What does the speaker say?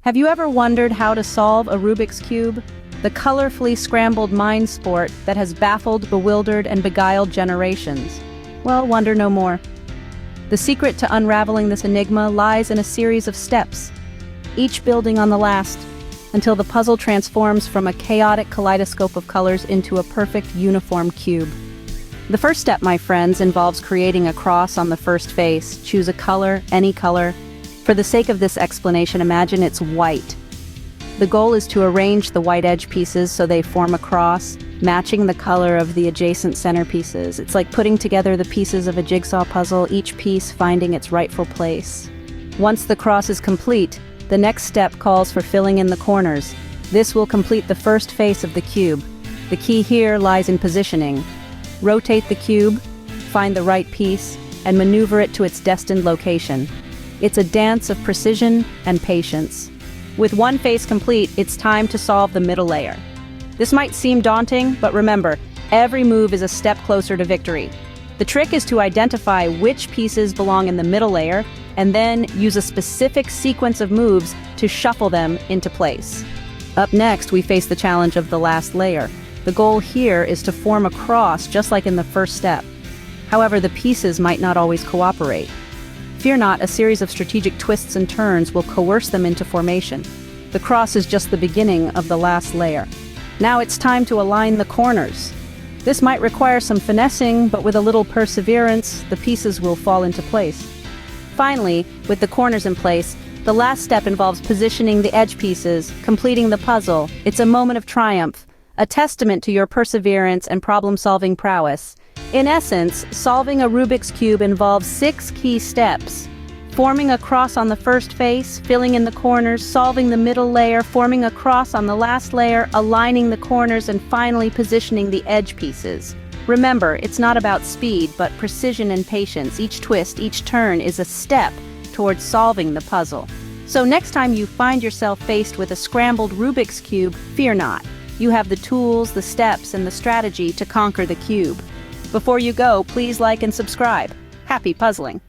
Have you ever wondered how to solve a Rubik's Cube? The colorfully scrambled mind sport that has baffled, bewildered, and beguiled generations. Well, wonder no more. The secret to unraveling this enigma lies in a series of steps, each building on the last, until the puzzle transforms from a chaotic kaleidoscope of colors into a perfect uniform cube. The first step, my friends, involves creating a cross on the first face. Choose a color, any color. For the sake of this explanation, imagine it's white. The goal is to arrange the white edge pieces so they form a cross, matching the color of the adjacent centerpieces. It's like putting together the pieces of a jigsaw puzzle, each piece finding its rightful place. Once the cross is complete, the next step calls for filling in the corners. This will complete the first face of the cube. The key here lies in positioning. Rotate the cube, find the right piece, and maneuver it to its destined location. It's a dance of precision and patience. With one face complete, it's time to solve the middle layer. This might seem daunting, but remember, every move is a step closer to victory. The trick is to identify which pieces belong in the middle layer, and then use a specific sequence of moves to shuffle them into place. Up next, we face the challenge of the last layer. The goal here is to form a cross just like in the first step. However, the pieces might not always cooperate. Fear not, a series of strategic twists and turns will coerce them into formation. The cross is just the beginning of the last layer. Now it's time to align the corners. This might require some finessing, but with a little perseverance, the pieces will fall into place. Finally, with the corners in place, the last step involves positioning the edge pieces, completing the puzzle. It's a moment of triumph, a testament to your perseverance and problem-solving prowess. In essence, solving a Rubik's Cube involves 6 key steps: forming a cross on the first face, filling in the corners, solving the middle layer, forming a cross on the last layer, aligning the corners, and finally positioning the edge pieces. Remember, it's not about speed, but precision and patience. Each twist, each turn is a step towards solving the puzzle. So next time you find yourself faced with a scrambled Rubik's Cube, fear not. You have the tools, the steps, and the strategy to conquer the cube. Before you go, please like and subscribe. Happy puzzling!